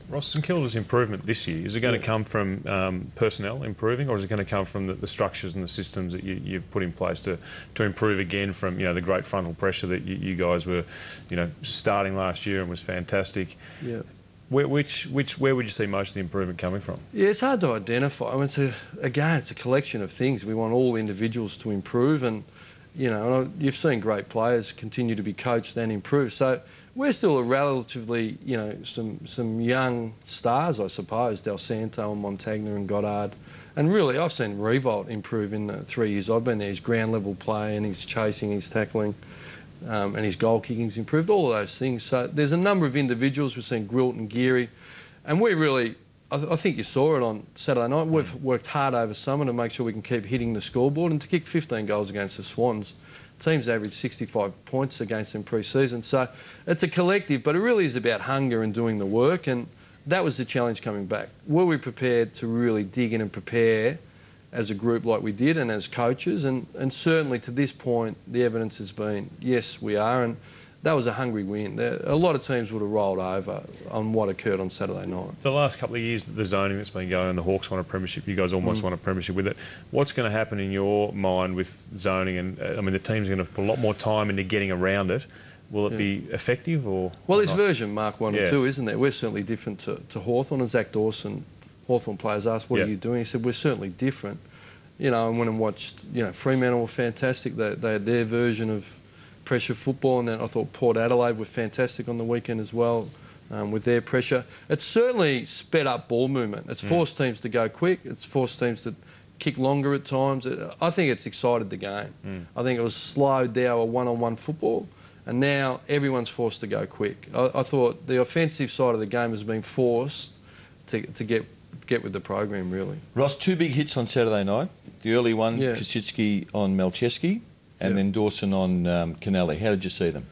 Ross, St Kilda's improvement this year, is it going to come from personnel improving, or is it going to come from the structures and the systems that you've put in place to improve again from, the great frontal pressure that you guys were, starting last year and was fantastic? Yeah. Where would you see most of the improvement coming from? Yeah, it's hard to identify. I mean, it's a collection of things. We want all individuals to improve, and you've seen great players continue to be coached and improve. So we're still a relatively, some young stars, I suppose, Del Santo and Montagna and Goddard. And really, I've seen Revolt improve in the 3 years I've been there. His ground level play and his chasing, his tackling. And his goal kicking's improved, all of those things. So there's a number of individuals. We've seen Gwilt and Geary, and we really, I think you saw it on Saturday night, we've worked hard over summer to make sure we can keep hitting the scoreboard and to kick 15 goals against the Swans. Teams average 65 points against them pre-season. So it's a collective, but it really is about hunger and doing the work, and that was the challenge coming back. Were we prepared to really dig in and prepare as a group like we did and as coaches, and certainly to this point the evidence has been yes, we are, and that was a hungry win. A lot of teams would have rolled over on what occurred on Saturday night. The last couple of years, the zoning that's been going on, the Hawks won a premiership, you guys almost won a premiership with it. What's going to happen in your mind with zoning? And I mean, the team's going to put a lot more time into getting around it. Will it be effective or? Well, it's version Mark 1 and 2, isn't there? We're certainly different to Hawthorn, and Zach Dawson, Hawthorn players asked, what are you doing? He said, we're certainly different. I went and watched, Fremantle were fantastic. They had their version of pressure football, and then I thought Port Adelaide were fantastic on the weekend as well with their pressure. It's certainly sped up ball movement. It's forced teams to go quick. It's forced teams to kick longer at times. I think it's excited the game. I think it was slowed down a one-on-one football, and now everyone's forced to go quick. I thought the offensive side of the game has been forced to get with the program, really. Ross, 2 big hits on Saturday night. The early one, Kosicki on Malcheski, and then Dawson on Kennelly. How did you see them?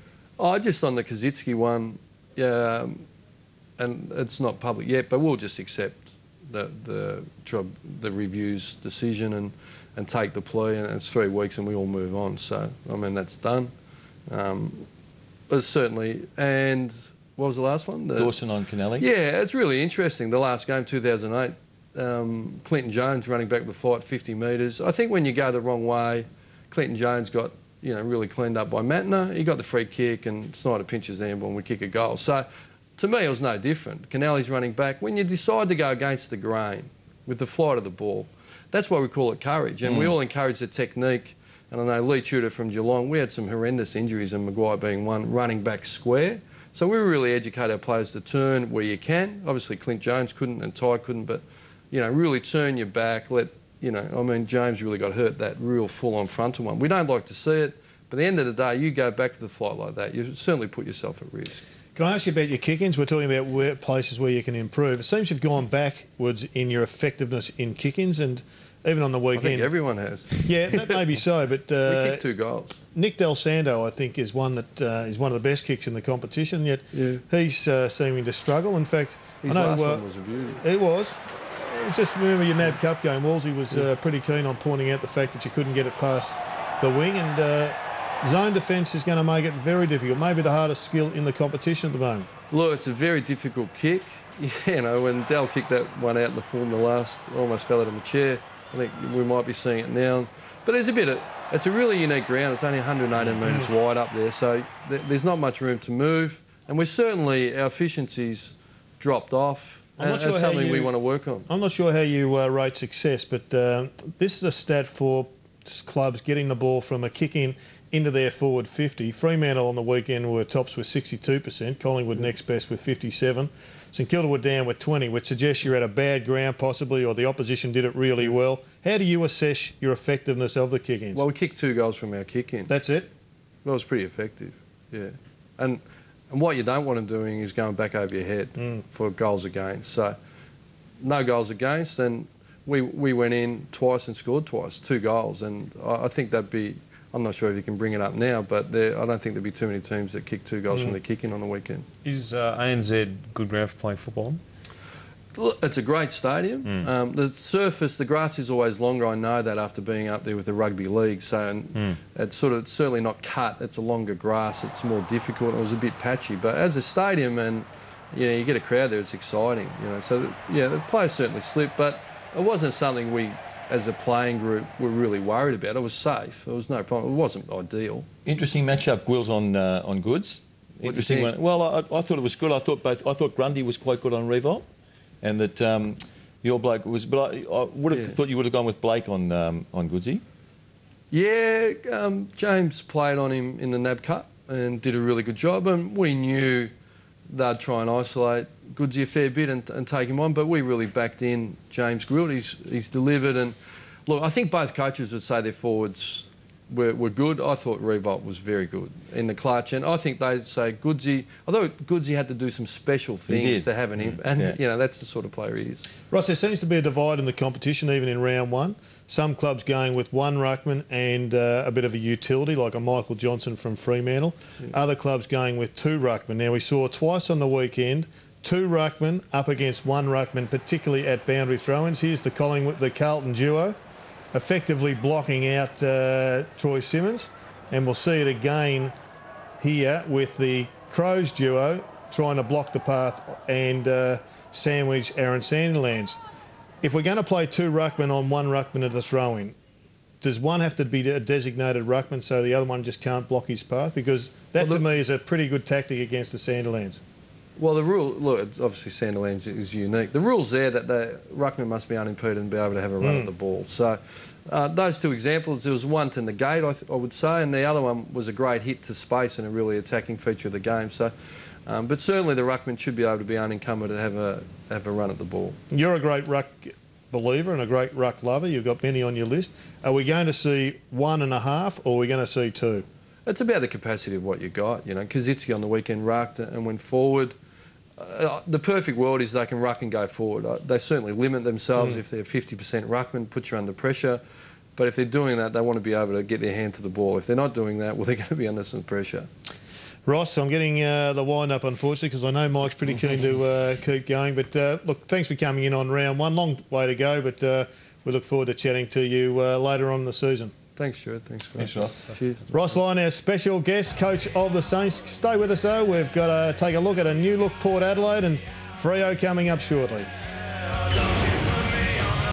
Just on the Kosicki one, and it's not public yet, but we'll just accept the review's decision and take the plea, and it's 3 weeks and we all move on. So, I mean, that's done. Certainly, and what was the last one? Dawson on Kennelly. Yeah, it's really interesting. The last game, 2008, Clinton Jones running back with the flight 50 metres. I think when you go the wrong way, Clinton Jones got really cleaned up by Matner. He got the free kick and Snyder pinches the handball and we kick a goal. So to me it was no different. Kennelly's running back. When you decide to go against the grain with the flight of the ball, that's why we call it courage. And we all encourage the technique. And I know Lee Tudor from Geelong, we had some horrendous injuries, and Maguire being one, running back square. So we really educate our players to turn where you can. Obviously Clint Jones couldn't and Ty couldn't, but really turn your back, James really got hurt, that real full-on frontal one. We don't like to see it, but at the end of the day, you go back to the flight like that, you certainly put yourself at risk. Can I ask you about your kick-ins? We're talking about places where you can improve. It seems you've gone backwards in your effectiveness in kick-ins, and even on the weekend... I think everyone has. Yeah, that may be so, but... we kicked 2 goals. Nick Del Santo, I think, is one that is one of the best kicks in the competition, yet he's seeming to struggle. In fact... His last one was a beauty. It was. Just remember your NAB Cup game, Wolsey was pretty keen on pointing out the fact that you couldn't get it past the wing, and zone defence is going to make it very difficult, maybe the hardest skill in the competition at the moment. Look, it's a very difficult kick. When Dal kicked that one out in the form, almost fell out of my chair. I think we might be seeing it now. But there's it's a really unique ground. It's only 118 metres wide up there, so there's not much room to move. And our efficiency's dropped off. That's something we want to work on. I'm not sure how you rate success, but this is a stat for clubs getting the ball from a kick-in into their forward 50. Fremantle on the weekend were tops with 62%, Collingwood next best with 57%. St Kilda were down with 20%, which suggests you're at a bad ground possibly, or the opposition did it really well. How do you assess your effectiveness of the kick-ins? Well, we kicked 2 goals from our kick-in. That's it? Well, it was pretty effective, yeah. And what you don't want them doing is going back over your head for goals against. So no goals against, and we went in twice and scored twice, 2 goals. And I think that'd be, I'm not sure if you can bring it up now, but I don't think there'd be too many teams that kick 2 goals from the kick-in on the weekend. Is ANZ good ground for playing football? Look, it's a great stadium. The surface, the grass is always longer. I know that after being up there with the rugby league. So it's certainly not cut. It's a longer grass. It's more difficult. It was a bit patchy. But as a stadium and you know, you get a crowd there, it's exciting, you know. So, yeah, the players certainly slipped, but it wasn't something we, as a playing group, were really worried about. It was safe. There was no problem. It wasn't ideal. Interesting matchup, Gwills on Goods. Interesting one. Well, I thought it was good. I thought Grundy was quite good on revolt, and that your bloke was. But I would have thought you would have gone with Blake on Goodsy. Yeah, James played on him in the NAB Cup and did a really good job, and we knew they'd try and isolate Goodsy a fair bit and take him on, but we really backed in James Gwilt. He's delivered, and look, I think both coaches would say their forwards were good. I thought Revolt was very good in the clutch, and I think they'd say Goodsy. I thought Goodsy had to do some special things to having him, and you know, that's the sort of player he is. Ross, there seems to be a divide in the competition, even in round one. Some clubs going with one ruckman and a bit of a utility, like a Michael Johnson from Fremantle. Yeah. Other clubs going with two ruckmen. Now, we saw twice on the weekend, two ruckmen up against one ruckman, particularly at boundary throw-ins. Here's the Carlton duo, effectively blocking out Troy Simmons. And we'll see it again here with the Crows duo trying to block the path and sandwich Aaron Sandilands. If we're going to play two ruckmen on one ruckman at a throw-in, does one have to be a designated ruckman so the other one just can't block his path? Because that, to me, is a pretty good tactic against the Sandilands. Well, the rule, look, obviously Sandilands is unique. The rule's there that the ruckman must be unimpeded and be able to have a run at the ball. So those two examples, there was one to negate, I would say, and the other one was a great hit to space and a really attacking feature of the game. So, but certainly the ruckman should be able to be unencumbered and have a run at the ball. You're a great ruck believer and a great ruck lover. You've got many on your list. Are we going to see 1.5 or are we going to see 2? It's about the capacity of what you got, you know. Kosicki on the weekend rucked and went forward. The perfect world is they can ruck and go forward. They certainly limit themselves if they're 50% ruckman, put you under pressure. But if they're doing that, they want to be able to get their hand to the ball. If they're not doing that, well, they're going to be under some pressure. Ross, I'm getting the wind-up, unfortunately, because I know Mike's pretty keen to keep going. But, look, thanks for coming in on round one. Long way to go, but we look forward to chatting to you later on in the season. Thanks, Stuart. Thanks, Ross. Cheers. Ross Lyon, our special guest, coach of the Saints. Stay with us, though. We've got to take a look at a new-look Port Adelaide and Freo coming up shortly.